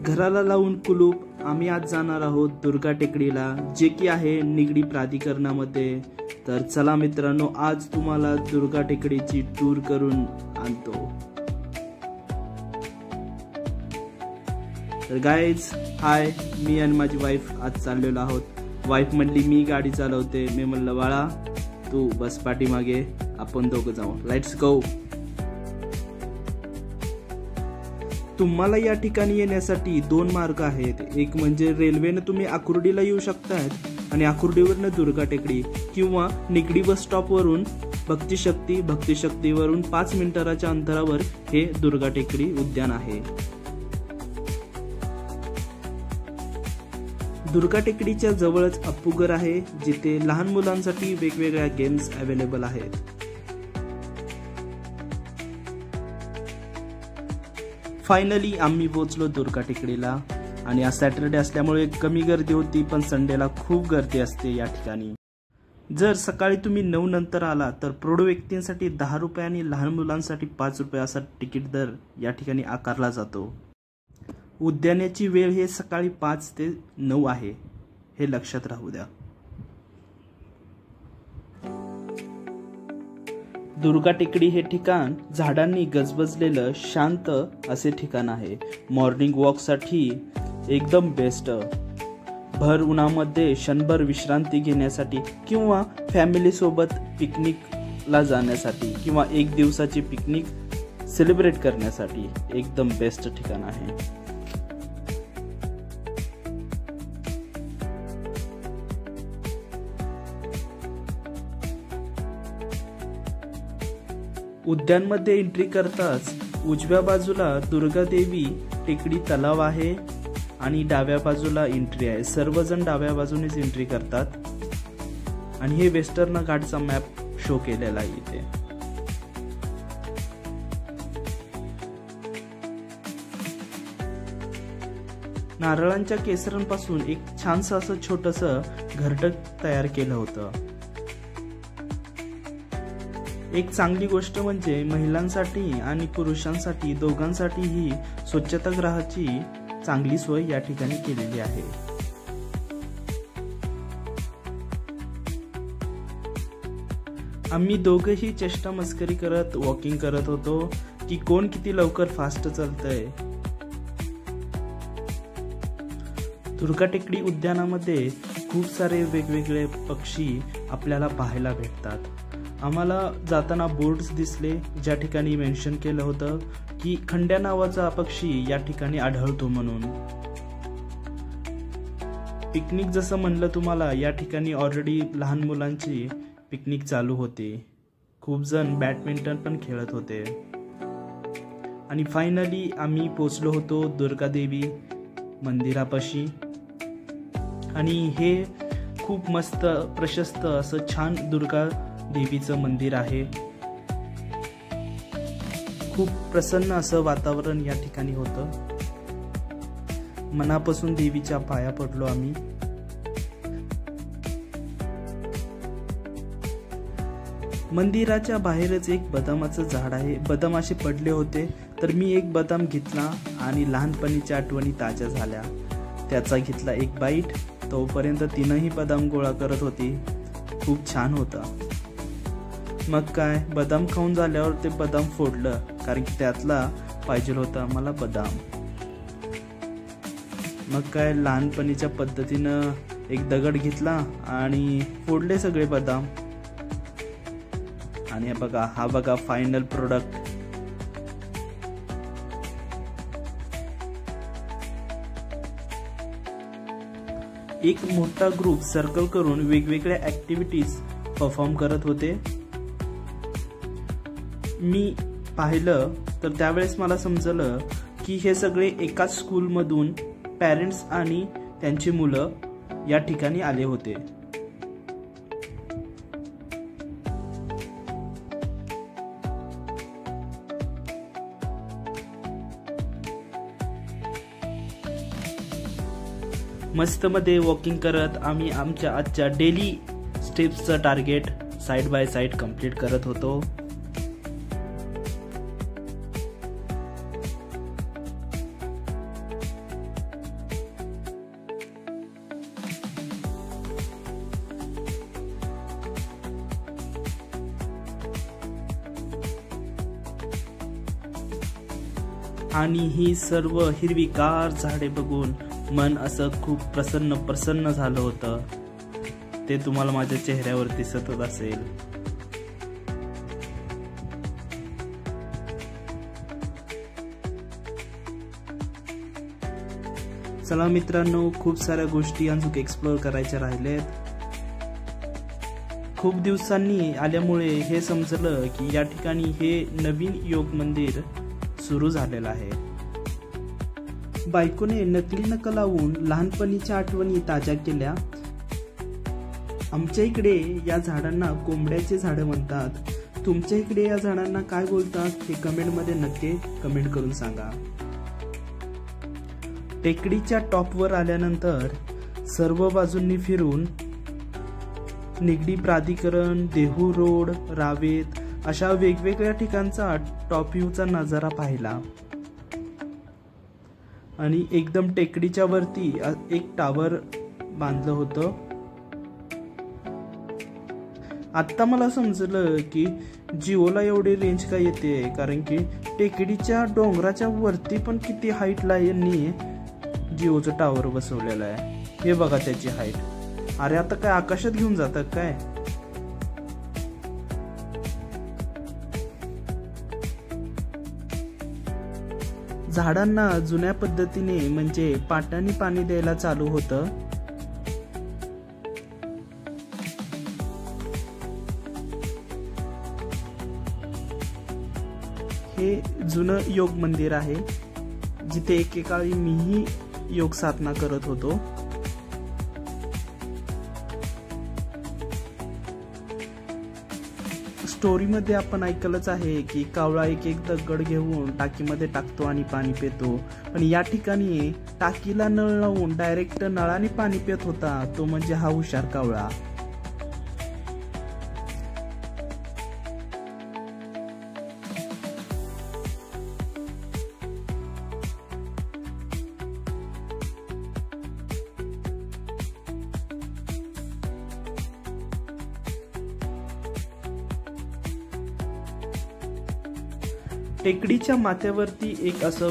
घराला लावून कुलूप आम्ही आज जाणार आहोत दुर्गा टेकडीला, जे की आहे निगडी प्राधिकरणामध्ये। तर चला मित्रांनो, आज तुम्हाला दुर्गा टेकडीची टूर करून आणतो। तर गाईज हाय, मी आणि माझी वाईफ आज चाललेलो आहोत। वाईफ म्हणली मी गाडी चालवते, मी म्हणलं बाळा तू बस पाठीमागे, आपण दोघं जाऊ, लेट्स गो। तुम्हाला या ठिकाणी येण्यासाठी दोन मार्ग आहेत। एक म्हणजे रेल्वेने तुम्ही आकुर्डीला येऊ शकतात आणि आकुर्डीवरून दुर्गा टेकडी, किंवा निगडी बस स्टॉप वरून भक्तिशक्तीवरून 5 मिनिटाच्या अंतरावर हे दुर्गा टेकडी उद्यान आहे। दुर्गा टेकडीच्या जवळच अप्पूगर आहे, जिथे लहान मुलांसाठी वेगवेगळ्या गेम्स अवेलेबल आहेत। फायनली आम्ही पोहोचलो दुर्गा टेकडीला, आणि आज सॅटरडे असल्यामुळे कमी गर्दी होती, पण संडेला खूप गर्दी असते या ठिकाणी। जर सकाळी तुम्ही 9 नंतर आला तर प्रौढ व्यक्तींसाठी 10 रुपये आणि लहान मुलांसाठी 5 रुपये असा तिकीट दर या ठिकाणी आकारला जातो। उद्यानाची वेळ हे सकाळी 5 ते 9 आहे, हे लक्षात राहू द्या। दुर्गा टेकडी हे ठिकाण झाडांनी गजबजलेलं शांत असे ठिकाण आहे। मॉर्निंग वॉक साठी एकदम बेस्ट। भर उन्हामध्ये क्षणभर विश्रांती घेण्यासाठी, किंवा फॅमिली सोबत पिकनिकला जाण्यासाठी, किंवा एक दिवसाची पिकनिक सेलिब्रेट करण्यासाठी एकदम बेस्ट ठिकाण आहे। उद्यानमध्ये एंट्री करताच उजव्या बाजूला दुर्गा देवी टेकडी तलाव आहे आणि डाव्या बाजूला एंट्री आहे। सर्वजण डाव्या बाजूनेच एंट्री करतात, आणि हे वेस्टर्न घाटचा मॅप शो केलेला आहे इथे। नारळांच्या केसरांपासून एक छानसं असं छोटंसं घरटं तयार केलं होतं। एक चांगली गोष्ट म्हणजे महिलांसाठी आणि पुरुषांसाठी दोघांसाठीही स्वच्छतागृहाची चांगली सोय या ठिकाणी केलेली आहे। आम्ही दोघेही चेष्टा मस्करी करत वॉकिंग करत होतो की कोण किती लवकर फास्ट चालतंय। दुर्गा टेकडी उद्यानामध्ये खूप सारे वेगवेगळे पक्षी आपल्याला पाहायला भेटतात। आम्हाला जाताना बोर्ड्स दिसले, ज्या ठिकाणी मेन्शन केलं होतं की खंड्या नावाचा पक्षी या ठिकाणी आढळतो म्हणून। पिकनिक जसं म्हणलं तुम्हाला, या ठिकाणी ऑलरेडी लहान मुलांची पिकनिक चालू होती। खूप जण बॅडमिंटन पण खेळत होते। आणि फायनली आम्ही पोचलो होतो दुर्गा देवी मंदिरापाशी, आणि हे खूप मस्त प्रशस्त असं छान दुर्गा देवीचं मंदिर आहे। खूप प्रसन्न असं वातावरण या ठिकाणी होतं। मनापासून देवीच्या पाया पडलो आम्ही। मंदिराच्या बाहेरच एक बदामाचं झाड आहे। बदाम असे पडले होते, तर मी एक बदाम घेतला आणि लहानपणीच्या आठवणी ताज्या झाल्या। त्याचा घेतला एक बाईट, तोपर्यंत तीनही बदाम गोळा करत होती। खूप छान होता। मग काय, बदाम खाऊन झाल्यावर ते बदाम फोडलं, कारण की त्यातला पाहिजे होता मला बदाम। मग काय, लहानपणीच्या पद्धतीनं एक दगड घेतला आणि फोडले सगळे बदाम। आणि हा बघा फायनल प्रोडक्ट। एक मोठा ग्रुप सर्कल करून वेगवेगळ्या ऍक्टिव्हिटीज परफॉर्म करत होते। मी पाहिलं तर त्यावेळेस मला समजलं की हे सगळे एकाच स्कूलमधून पॅरेंट्स आणि त्यांची मुलं या ठिकाणी आले होते। मस्त मध्ये वॉकिंग करत आम्ही आमच्या आजच्या डेली स्टेप्सचं target side by side complete करत होतो। आणि ही सर्व हिरवीगार झाडे बघून मन असं खूप प्रसन्न झालं होतं. ते तुम्हाला माझ्या चेहऱ्यावर दिसतच असेल. चला मित्रांनो, खूप साऱ्या गोष्टी अजून एक्सप्लोर करायच्या राहिलेत. खूप दिवसांनी आल्यामुळे हे समजलं की या ठिकाणी हे नवीन योग मंदिर सुरू झालेलं आहे. बायकोने नकली नख लावून लहानपणीच्या आठवणी ताज्या केल्या. आमच्या इकडे या झाडांना कोंबड्याचे झाड म्हणतात. तुमच्या इकडे या झाडांना काय बोलतात हे कमेंटमध्ये नक्की कमेंट करून सांगा. टेकडीच्या टॉपवर आल्यानंतर सर्व बाजूंनी फिरून निगडी प्राधिकरण, देहू रोड, रावेत अशा वेगवेगळ्या ठिकाणचा टॉप व्ह्यूचा नजारा पाहिला. आणि एकदम टेकडीच्या वरती एक टावर बांधलं होतं. आता मला समजलं की जिओला एवढी रेंज का येते, कारण की टेकडीच्या डोंगराच्या वरती पण किती हाईटला यांनी जिओचं टावर बसवलेलं आहे. हे बघा त्याची हाईट. अरे आता काय आकाशात घेऊन जातात काय? झाडांना जुन्या पद्धतीने म्हणजे पाटाने पाणी द्यायला चालू होतं. हे जुनं योग मंदिर आहे, जिथे एकेकाळी मीही योग साधना करत होतो. स्टोरीमध्ये आपण ऐकलंच आहे की कावळा एक एक दगड घेऊन टाकीमध्ये टाकतो आणि पाणी पितो. पण या ठिकाणी टाकीला नळ लावून डायरेक्ट नळाने पाणी पित होता तो म्हणजे हा हुशार कावळा. टेकडीच्या माथ्यावरती एक असं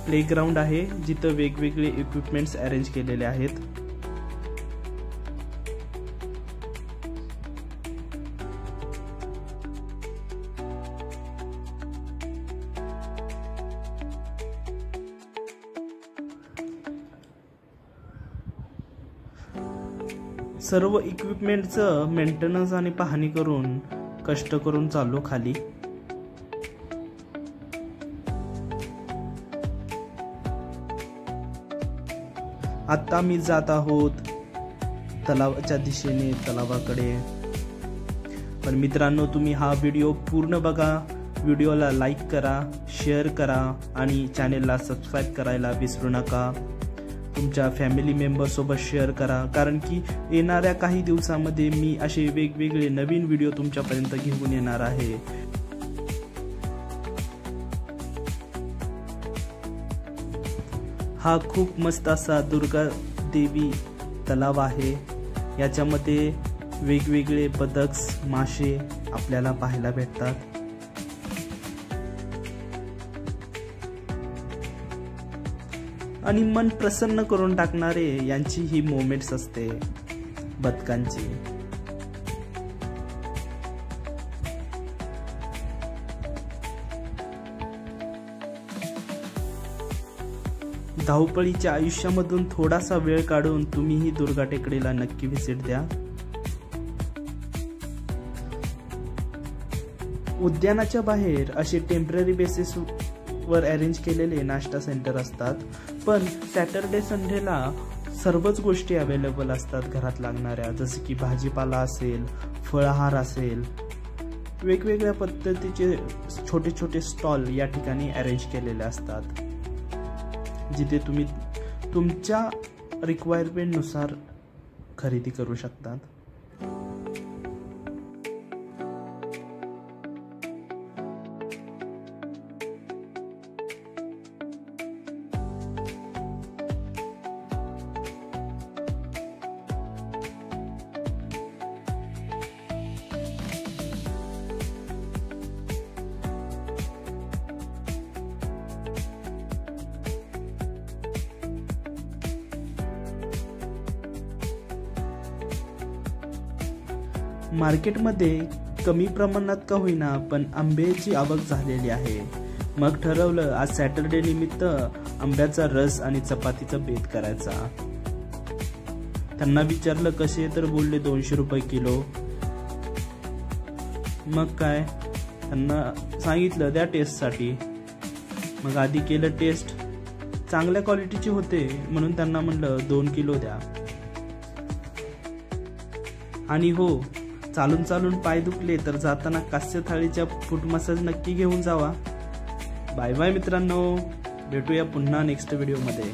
प्लेग्राऊंड आहे, जिथं वेगवेगळे इक्विपमेंट्स अरेंज केलेले आहेत. सर्व इक्विपमेंटचं मेंटेनन्स आणि पाहणी करून कष्ट करून चाललो खाली. आता मी जात आहोत तलावाच्या दिशेने, तलावाकडे. पण मित्रांनो, तुम्ही हा व्हिडिओ पूर्ण बघा. व्हिडिओला लाईक करा, शेअर करा आणि चॅनेलला सबस्क्राईब करायला विसरू नका. तुमच्या फॅमिली मेंबरसोबत शेअर करा, कारण की येणाऱ्या काही दिवसामध्ये मी असे वेगवेगळे नवीन व्हिडिओ तुमच्यापर्यंत घेऊन येणार आहे. हा खूप मस्त असा दुर्गा देवी तलाव आहे. याच्यामध्ये वेगवेगळे बदक, मासे आपल्याला पाहायला भेटतात. आणि मन प्रसन्न करून टाकणारे यांची ही मोमेंट्स असते बदकांची. धावपळीच्या आयुष्यामधून थोडासा वेळ काढून तुम्हीही दुर्गा टेकडीला नक्की व्हिजिट द्या. उद्यानाच्या बाहेर असे टेम्पररी बेसिस वर अरेंज केलेले नाश्ता सेंटर असतात. पण सॅटरडे संडेला सर्वच गोष्टी अवेलेबल असतात घरात लागणाऱ्या, जसे की भाजीपाला असेल, फळाहार असेल. वेगवेगळ्या पद्धतीचे छोटे छोटे स्टॉल या ठिकाणी अरेंज केलेले असतात, जिथे तुम्ही तुमच्या रिक्वायरमेंटनुसार खरेदी करू शकतात. मार्केटमध्ये कमी प्रमाणात का होईना पण आंब्याची आवक झालेली आहे. मग ठरवलं आज सॅटरडे निमित्त आंब्याचा रस आणि चपातीचा बेत करायचा. त्यांना विचारलं कसे, तर बोलले 200 रुपये किलो. मग काय त्यांना सांगितलं द्या टेस्टसाठी. मग आधी केलं टेस्ट, चांगल्या क्वालिटीचे होते म्हणून त्यांना म्हणलं 2 किलो द्या. आणि हो, चालून चालून पाय दुखले तर जाताना कास्य थाळीच्या फूट मसाज नक्की घेऊन जावा. बाय बाय मित्रांनो, भेटूया पुन्हा नेक्स्ट व्हिडिओमध्ये.